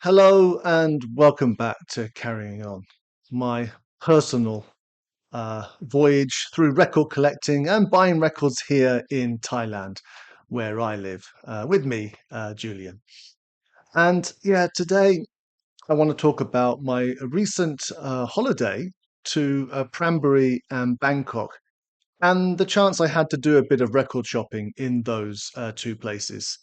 Hello and welcome back to Carrying On, my personal voyage through record collecting and buying records here in Thailand, where I live, with me, Julian. And yeah, today I want to talk about my recent holiday to Pranburi and Bangkok, and the chance I had to do a bit of record shopping in those two places.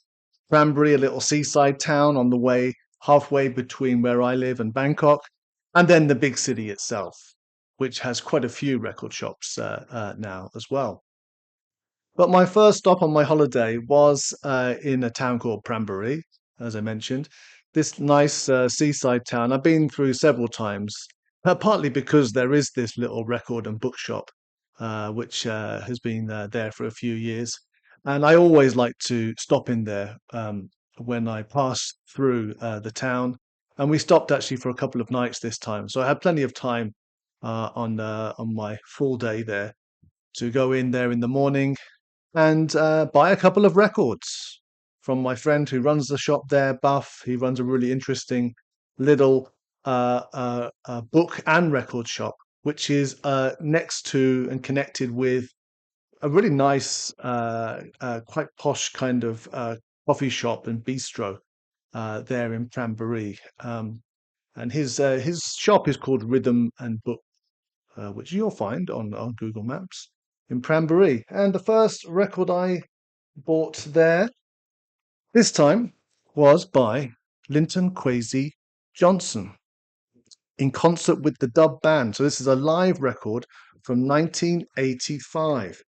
Pranburi, a little seaside town on the way halfway between where I live and Bangkok, and then the big city itself, which has quite a few record shops now as well. But my first stop on my holiday was in a town called Pranburi, as I mentioned. This nice seaside town I've been through several times, partly because there is this little record and bookshop, which has been there for a few years. And I always like to stop in there when I pass through the town. And we stopped actually for a couple of nights this time. So I had plenty of time on my full day there to go in there in the morning and buy a couple of records from my friend who runs the shop there, Buff. He runs a really interesting little book and record shop, which is next to and connected with a really nice, quite posh kind of coffee shop and bistro there in Pranbury. And his shop is called Rhythm and Book, which you'll find on Google Maps in Pranbury. And the first record I bought there this time was by Linton Kwesi Johnson in concert with the Dub Band. So this is a live record from 1985.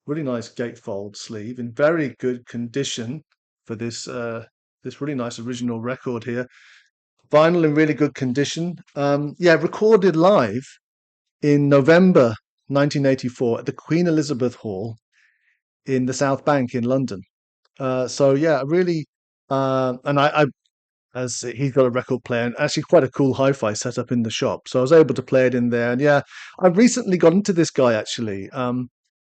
Really nice gatefold sleeve in very good condition for this really nice original record here. Vinyl in really good condition. Yeah, recorded live in November 1984 at the Queen Elizabeth Hall in the South Bank in London. So yeah, really, and as he's got a record player and actually quite a cool hi-fi setup in the shop, so I was able to play it in there. And yeah, I've recently got into this guy actually on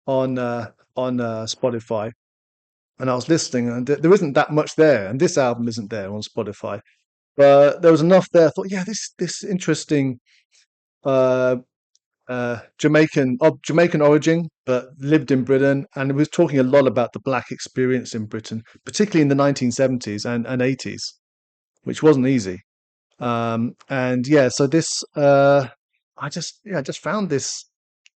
Spotify, and I was listening, and there isn't that much there, and this album isn't there on Spotify, but there was enough there. I thought, yeah, this interesting uh, Jamaican origin, but lived in Britain, and it was talking a lot about the black experience in Britain, particularly in the 1970s and 80s, which wasn't easy. And yeah, so this I just found this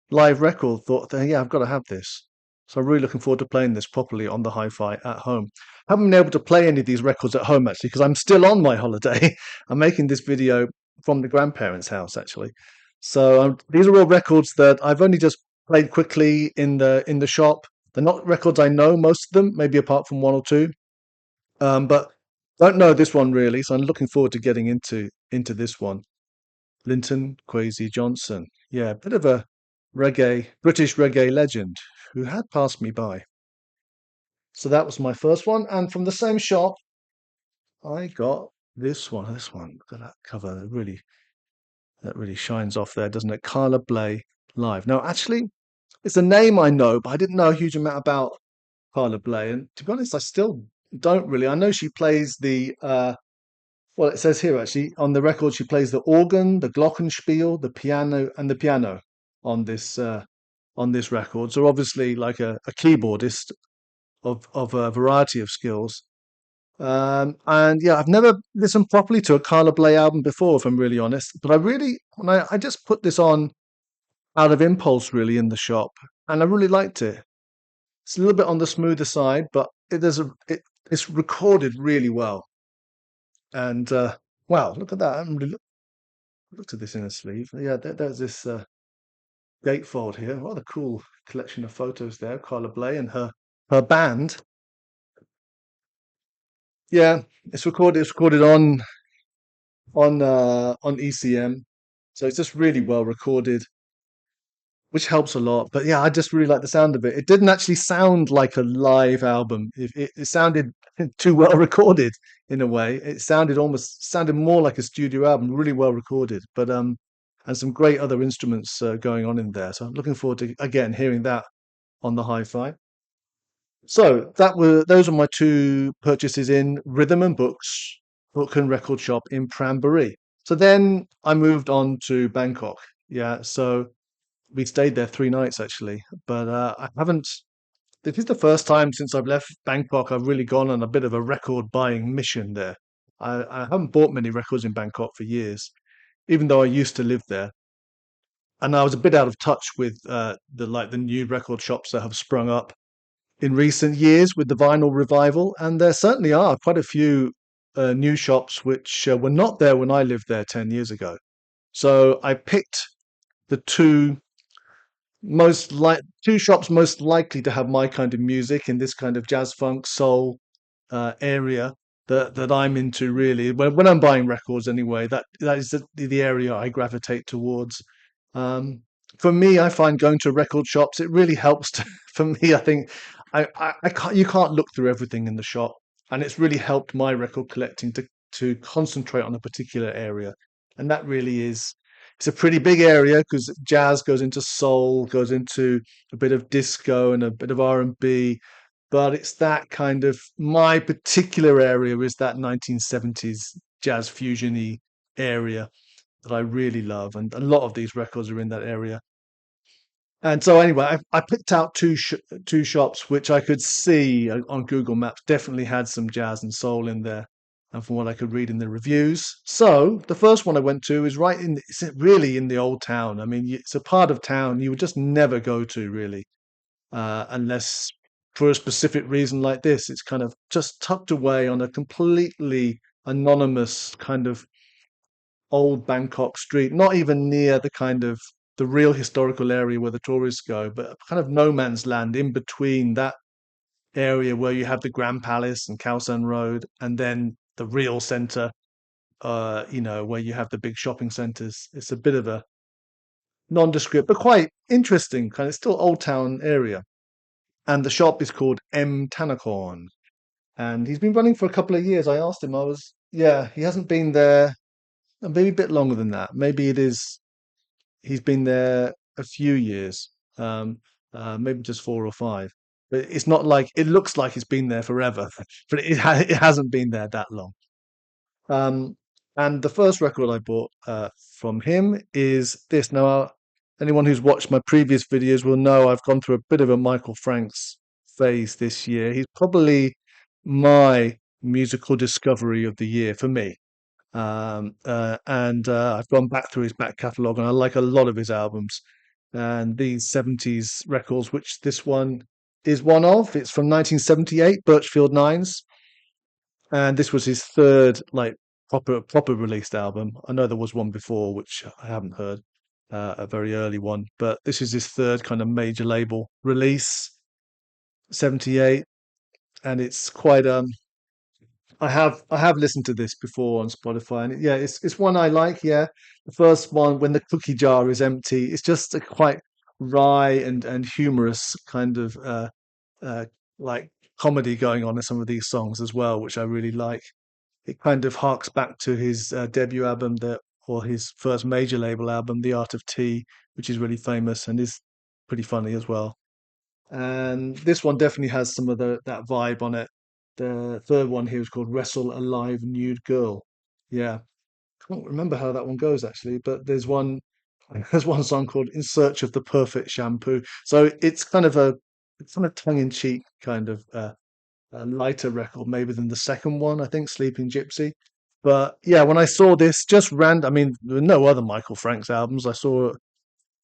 live record, thought that, yeah, I've got to have this. So I'm really looking forward to playing this properly on the hi-fi at home. Haven't been able to play any of these records at home actually because I'm still on my holiday. I'm making this video from the grandparents' house actually. So these are all records that I've only just played quickly in the shop. They're not records I know, most of them, maybe apart from one or two. But don't know this one really, so I'm looking forward to getting into this one. Linton Kwesi Johnson. Yeah, a bit of a British reggae legend who had passed me by. So that was my first one. And from the same shop, I got this one. This one, look at that cover. That really shines off there, doesn't it? Carla Bley live. Now, actually, it's a name I know, but I didn't know a huge amount about Carla Bley. And to be honest, I still don't really. I know she plays well, it says here actually on the record she plays the organ, the glockenspiel, the piano, and the piano on this record. So obviously, like a keyboardist of a variety of skills. And yeah, I've never listened properly to a Carla Bley album before, if I'm really honest. But I just put this on out of impulse, really, in the shop, and I really liked it. It's a little bit on the smoother side, but it's recorded really well. And wow, look at that! I haven't really looked at this inner sleeve. Yeah, there's this gatefold here. Rather cool collection of photos there. Carla Bley and her band. Yeah, it's recorded. It's recorded on ECM, so it's just really well recorded, which helps a lot. But yeah, I just really like the sound of it. It didn't actually sound like a live album. It sounded too well recorded in a way. It sounded more like a studio album, really well recorded. But and some great other instruments going on in there. So I'm looking forward to again hearing that on the hi-fi. So those are my two purchases in Rhythm and Books book and record shop in Pranburi. So then I moved on to Bangkok. Yeah, so we stayed there 3 nights actually, but I haven't. This is the first time since I've left Bangkok I've really gone on a bit of a record buying mission there. I haven't bought many records in Bangkok for years, even though I used to live there, and I was a bit out of touch with the new record shops that have sprung up in recent years with the vinyl revival, and there certainly are quite a few new shops which were not there when I lived there 10 years ago. So I picked the two shops most likely to have my kind of music in this kind of jazz funk soul area that I'm into really. When I'm buying records anyway, that is the area I gravitate towards. Um, for me, I find going to record shops, it really helps to, for me, I think I can't, you can't look through everything in the shop. And it's really helped my record collecting to concentrate on a particular area. And that really is, it's a pretty big area because jazz goes into soul, goes into a bit of disco and a bit of R&B, but it's that kind of my particular area is that 1970s jazz fusiony area that I really love, and a lot of these records are in that area. And so anyway, I picked out two shops which I could see on Google Maps definitely had some jazz and soul in there, and from what I could read in the reviews. So the first one I went to is it's really in the old town. I mean, it's a part of town you would just never go to really, unless for a specific reason like this. It's kind of just tucked away on a completely anonymous kind of old Bangkok street, not even near the kind of the real historical area where the tourists go, but kind of no man's land in between that area where you have the Grand Palace and Khao San Road, and then the real center, where you have the big shopping centers. It's a bit of a nondescript, but quite interesting kind of still old town area. And the shop is called M-Tanakorn, and he's been running for a couple of years. I asked him, yeah, he hasn't been there, maybe a bit longer than that. Maybe it is he's been there a few years, maybe just 4 or 5. But it's not like it looks like it's been there forever, but it hasn't been there that long. Um, and the first record I bought from him is this. Now, anyone who's watched my previous videos will know I've gone through a bit of a Michael Franks phase this year. He's probably my musical discovery of the year for me. And I've gone back through his back catalogue, and I like a lot of his albums. And these 70s records, which this one is one of, it's from 1978, Birchfield Nines, and this was his third like proper released album. I know there was one before which I haven't heard, a very early one, but this is his third kind of major label release, 78, and it's quite I have listened to this before on Spotify, and yeah, it's one I like. Yeah, the first one when the cookie jar is empty, it's just a quite wry and humorous kind of uh, like comedy going on in some of these songs as well, which I really like. It kind of harks back to his debut album or his first major label album, The Art of Tea, which is really famous and is pretty funny as well. And this one definitely has some of that vibe on it. The third one here is called Wrestle a Live Nude Girl. Yeah, I can't remember how that one goes actually, but there's one song called In Search of the Perfect Shampoo. So it's kind of tongue-in-cheek kind of a lighter record maybe than the second one, I think, Sleeping Gypsy. But yeah, when I saw this, just ran. I mean, there were no other Michael Franks albums I saw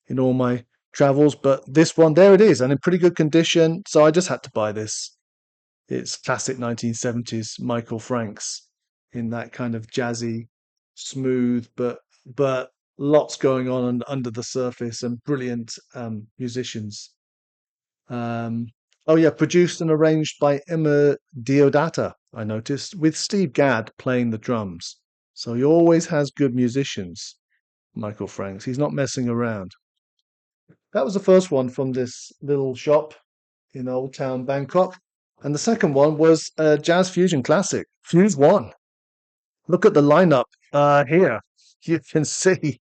in all my travels, but this one, there it is, and in pretty good condition. So I just had to buy this. It's classic 1970s Michael Franks in that kind of jazzy, smooth, but lots going on under the surface and brilliant musicians. Um, oh yeah, produced and arranged by Emma Deodata, I noticed, with Steve Gadd playing the drums. So he always has good musicians, Michael Franks. He's not messing around. That was the first one from this little shop in Old Town Bangkok. And the second one was a jazz fusion classic, Fuse One. Look at the lineup here. You can see,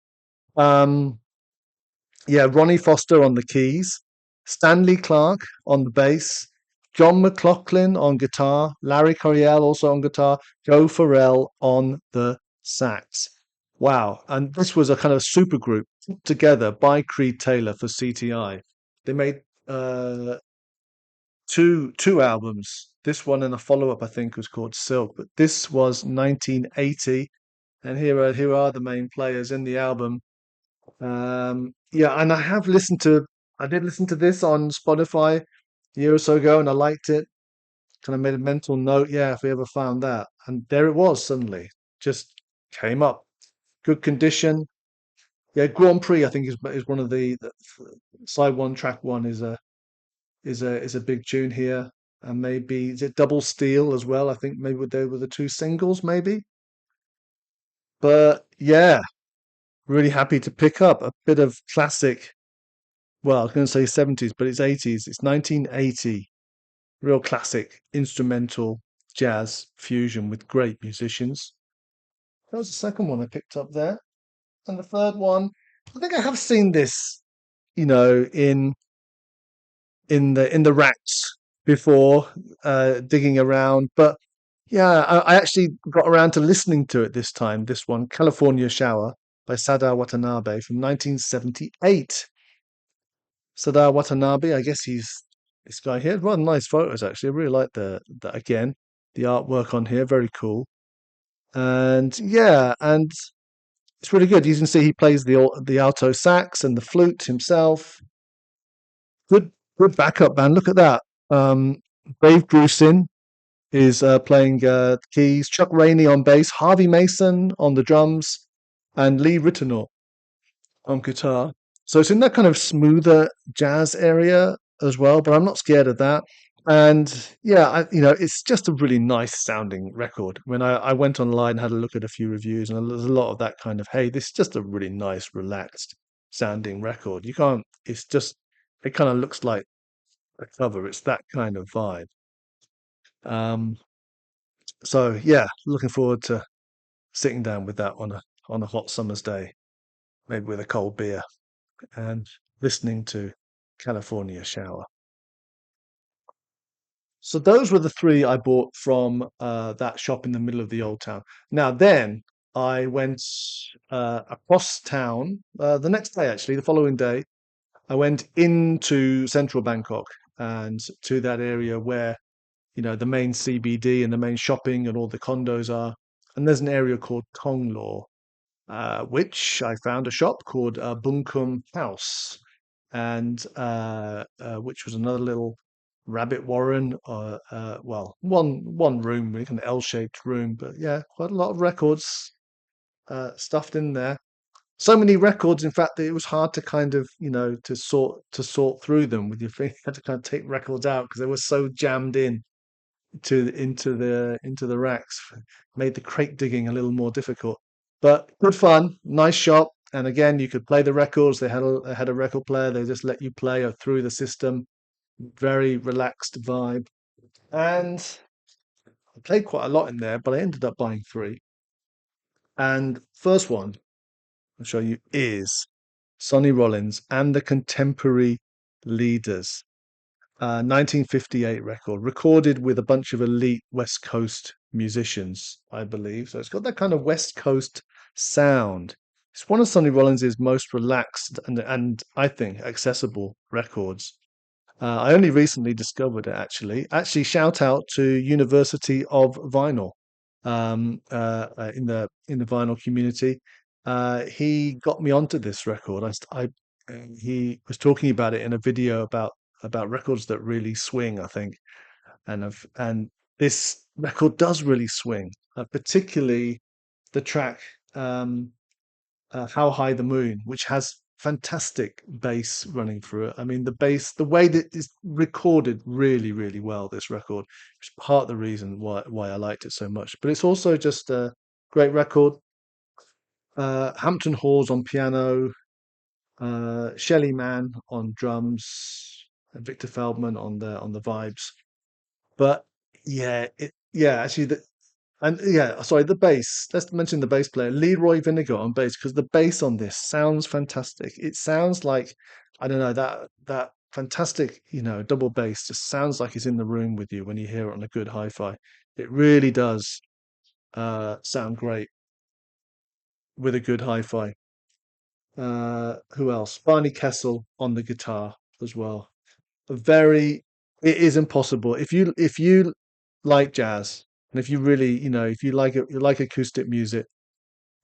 um, yeah, Ronnie Foster on the keys, Stanley Clark on the bass, John McLaughlin on guitar, Larry Coryell also on guitar, Joe Farrell on the sax. Wow. And this was a kind of super group put together by Creed Taylor for CTI. They made two albums. This one and a follow-up, I think, was called Silk. But this was 1980, and here are the main players in the album. Yeah, and I did listen to this on Spotify a year or so ago, and I liked it. Kind of made a mental note, yeah, if we ever found that. And there it was suddenly, just came up. Good condition. Yeah, Grand Prix, I think is one of the side one, track one is a big tune here. And maybe is it Double Steel as well? I think maybe they were the two singles, maybe. But yeah, really happy to pick up a bit of classic. Well, I was going to say 70s, but it's 80s. It's 1980. Real classic instrumental jazz fusion with great musicians. That was the second one I picked up there. And the third one, I think I have seen this, in the racks before, digging around. But yeah, I actually got around to listening to it this time. This one, California Shower by Sada Watanabe from 1978. Sada Watanabe, I guess he's this guy here. Rather nice photos actually. I really like the again the artwork on here. Very cool. And yeah, and it's really good. You can see he plays the alto sax and the flute himself. Good backup band. Look at that. Um, Dave Grusin is playing keys. Chuck Rainey on bass. Harvey Mason on the drums, and Lee Ritenour on guitar. So it's in that kind of smoother jazz area as well, but I'm not scared of that. And yeah, it's just a really nice sounding record. When I went online and had a look at a few reviews, and there's a lot of that kind of, hey, this is just a really nice, relaxed sounding record. You can't, it's just, it kind of looks like a cover. It's that kind of vibe. Um, so yeah, looking forward to sitting down with that on a hot summer's day, maybe with a cold beer and listening to California Shower. So those were the three I bought from that shop in the middle of the old town. Now then, I went across town the next day, actually, the following day. I went into central Bangkok and to that area where the main CBD and the main shopping and all the condos are. And there's an area called Tonglaw, which I found a shop called Bungkumhouse, and which was another little rabbit warren, well, one room, really, an L-shaped room, but yeah, quite a lot of records stuffed in there. So many records, in fact, that it was hard to kind of, to sort through them with your finger. You had to kind of take records out because they were so jammed in into the racks. Made the crate digging a little more difficult, but good fun. Nice shop, and again, you could play the records. They had a record player. They just let you play through the system. Very relaxed vibe, and I played quite a lot in there. But I ended up buying three. And first one I'll show you is Sonny Rollins and the Contemporary Leaders. 1958 record, recorded with a bunch of elite West Coast musicians, I believe. So it's got that kind of West Coast sound. It's one of Sonny Rollins's most relaxed and I think accessible records. I only recently discovered it actually. Actually, shout out to University of Vinyl, in the vinyl community. He got me onto this record. He was talking about it in a video about records that really swing, I think, and this record does really swing, particularly the track "How High the Moon," which has fantastic bass running through it. I mean, the bass, the way that it's recorded really, really well, this record, is part of the reason why I liked it so much. But it's also just a great record. Hampton Hawes on piano, Shelly Manne on drums, and Victor Feldman on the vibes. But yeah, actually, and yeah, sorry, the bass. Let's mention the bass player, Leroy Vinegar on bass, because the bass on this sounds fantastic. It sounds like, I don't know, that fantastic, double bass. Just sounds like it's in the room with you when you hear it on a good hi-fi. It really does sound great with a good hi-fi. Who else? Barney Kessel on the guitar as well. A very, it is impossible if you like jazz and if you really, if you like it, you like acoustic music.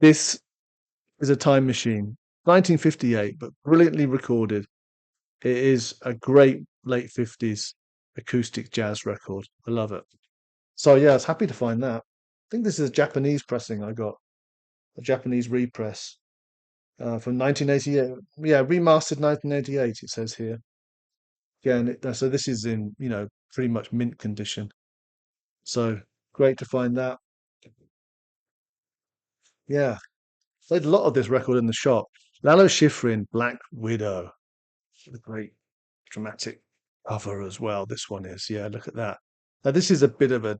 This is a time machine. 1958, but brilliantly recorded. It is a great late 50s acoustic jazz record. I love it. So yeah, I was happy to find that. I think this is a Japanese pressing I got, a Japanese repress from 1988. Yeah, remastered 1988. It says here. Yeah, and so this is in pretty much mint condition. So great to find that. Yeah, played a lot of this record in the shop. Lalo Schifrin, Black Widow, a great dramatic cover as well. This one is, yeah, look at that. Now this is a bit of a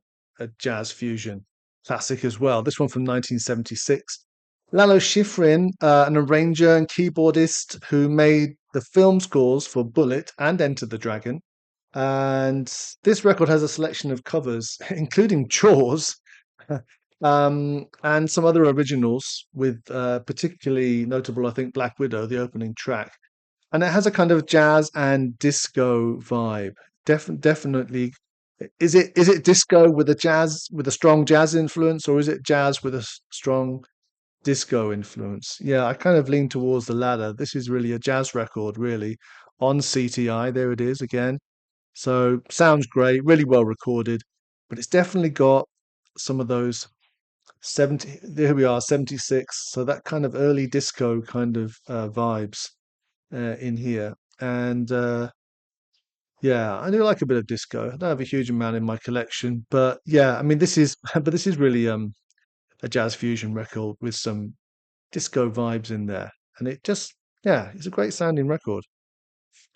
jazz fusion classic as well. This one from 1976. Lalo Schifrin, an arranger and keyboardist who made the film scores for Bullet and Enter the Dragon. And this record has a selection of covers, including Jaws, and some other originals, with particularly notable, I think, Black Widow, the opening track. And it has a kind of jazz and disco vibe. Definitely, is it disco with a jazz with a strong jazz influence, or is it jazz with a strong disco influence? Yeah, I kind of lean towards the latter. This is really a jazz record, really, on CTI. There it is again. So sounds great, really well recorded, but it's definitely got some of those 70, there we are, 76. So that kind of early disco kind of vibes in here. And yeah, I do like a bit of disco. I don't have a huge amount in my collection, but yeah, I mean this is but this is really a jazz fusion record with some disco vibes in there. And it just yeah, it's a great sounding record.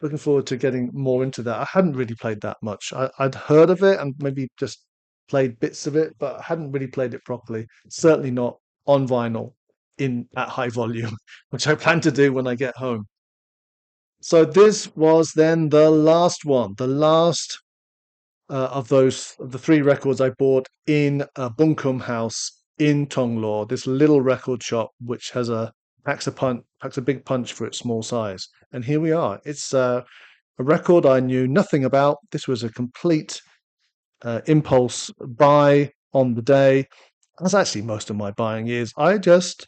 Looking forward to getting more into that. I hadn't really played that much. I'd heard of it and maybe just played bits of it, but I hadn't really played it properly. Certainly not on vinyl in at high volume, which I plan to do when I get home. So this was then the last one, the last of those of the three records I bought in Bungkumhouse in Tonglaw, this little record shop which has packs a big punch for its small size. And here we are. It's a record I knew nothing about. This was a complete impulse buy on the day. As actually most of my buying is. I just,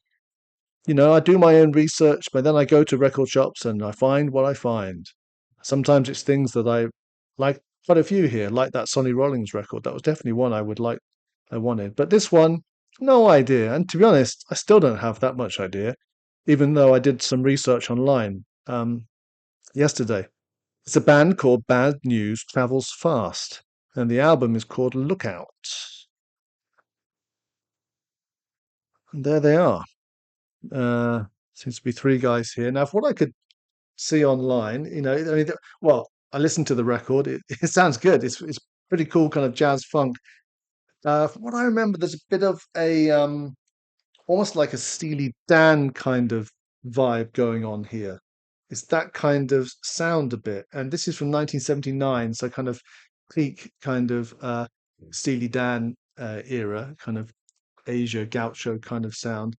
I do my own research, but then I go to record shops and I find what I find. Sometimes it's things that I like, quite a few here, like that Sonny Rollins record. That was definitely one I would like, I wanted. But this one, no idea. And to be honest, I still don't have that much idea, even though I did some research online yesterday. It's a band called Bad News Travels Fast, and the album is called Lookout. And there they are. Seems to be three guys here. Now, from what I could see online, I mean, well, I listened to the record. It sounds good. It's pretty cool, kind of jazz funk. From what I remember, there's a bit of a almost like a Steely Dan kind of vibe going on here. It's that kind of sound a bit. And this is from 1979, so kind of peak kind of Steely Dan era, kind of Asia gaucho kind of sound.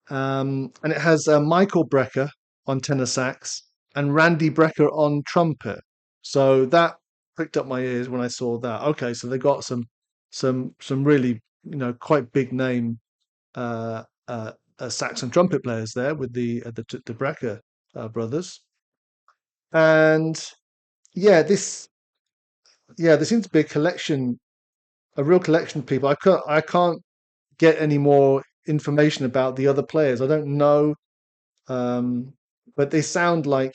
And it has Michael Brecker on tenor sax and Randy Brecker on trumpet. So that pricked up my ears when I saw that. Okay, so they got some really quite big name uh, sax and trumpet players there with the Brecker brothers. And yeah, there seems to be a collection, a real collection of people. I can't get any more information about the other players. I don't know, um, but they sound like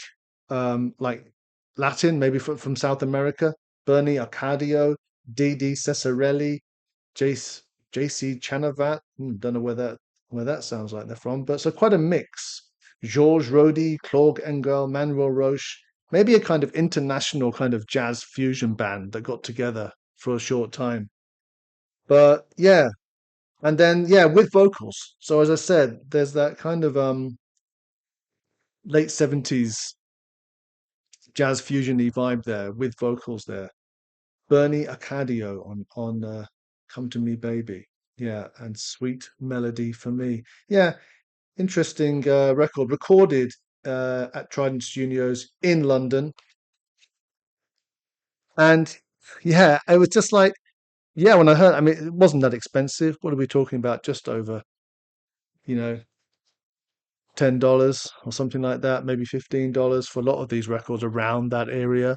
Latin, maybe from South America. Bernie Arcadio, Didi Cesarelli, Jace JC Chanavat. Don't know where that sounds like they're from, but so quite a mix. Georges Rodi, Claude Engel, Manuel Roche, maybe a kind of international kind of jazz fusion band that got together for a short time. But yeah, and then yeah, with vocals. So as I said, there's that kind of late 70s jazz fusion-y vibe there with vocals there. Bernie Accardio on "Come to Me, Baby." Yeah, and "Sweet Melody for Me." Yeah, interesting record recorded at Trident Studios in London, and yeah, it was just like yeah. When I heard, I mean, it wasn't that expensive. What are we talking about? Just over, you know, $10 or something like that, maybe $15 for a lot of these records around that area.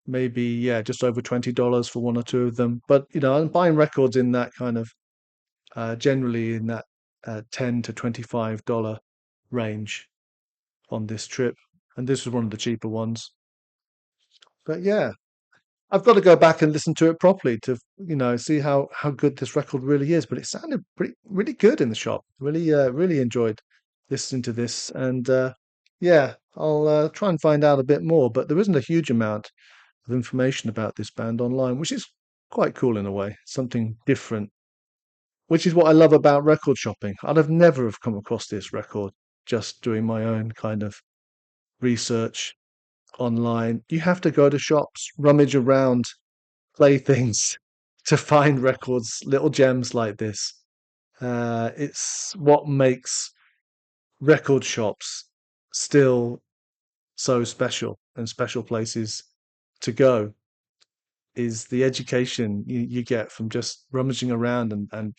Maybe yeah, just over $20 for one or two of them. But I'm buying records in that kind of generally in that $10 to $25 range on this trip, and this was one of the cheaper ones. But yeah, I've got to go back and listen to it properly to see how good this record really is. But it sounded pretty really good in the shop. Really enjoyed listening to this, and yeah, I'll try and find out a bit more. But there isn't a huge amount of information about this band online, which is quite cool in a way. Something different, which is what I love about record shopping. I'd have never have come across this record just doing my own kind of research online. You have to go to shops, rummage around, play things to find records, little gems like this. It's what makes record shops still so special and special places to go is the education you get from just rummaging around and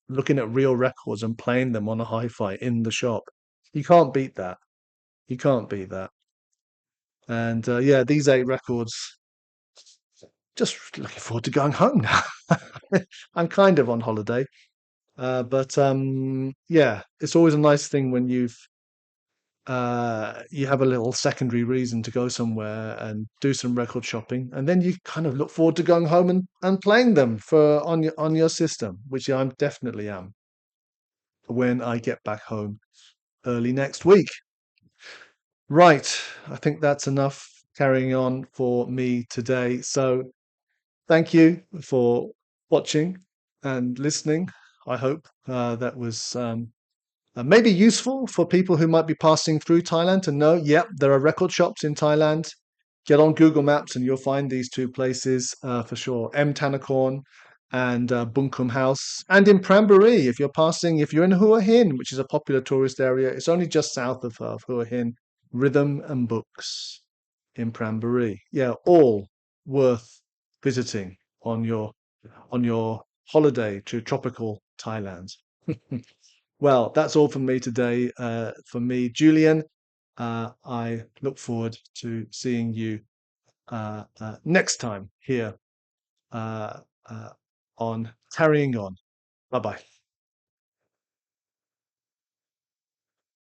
looking at real records and playing them on a hi-fi in the shop. You can't beat that. You can't beat that. And yeah, these 8 records, just looking forward to going home now. I'm kind of on holiday, but yeah, it's always a nice thing when you have a little secondary reason to go somewhere and do some record shopping, and then you kind of look forward to going home and playing them for on your system, which I definitely am when I get back home early next week. Right, I think that's enough carrying on for me today. So thank you for watching and listening. I hope that was maybe useful for people who might be passing through Thailand to know, yep, there are record shops in Thailand. Get on Google Maps and you'll find these two places for sure. M-Tanakorn and Bungkumhouse. And in Pranburi, if you're in Hua Hin, which is a popular tourist area, it's only just south of Hua Hin, Rhythm and Books in Pranburi. Yeah, all worth visiting on your holiday to tropical Thailand. Well, that's all from me today. For me, Julian, I look forward to seeing you next time here uh, uh, on Carrying On. Bye bye.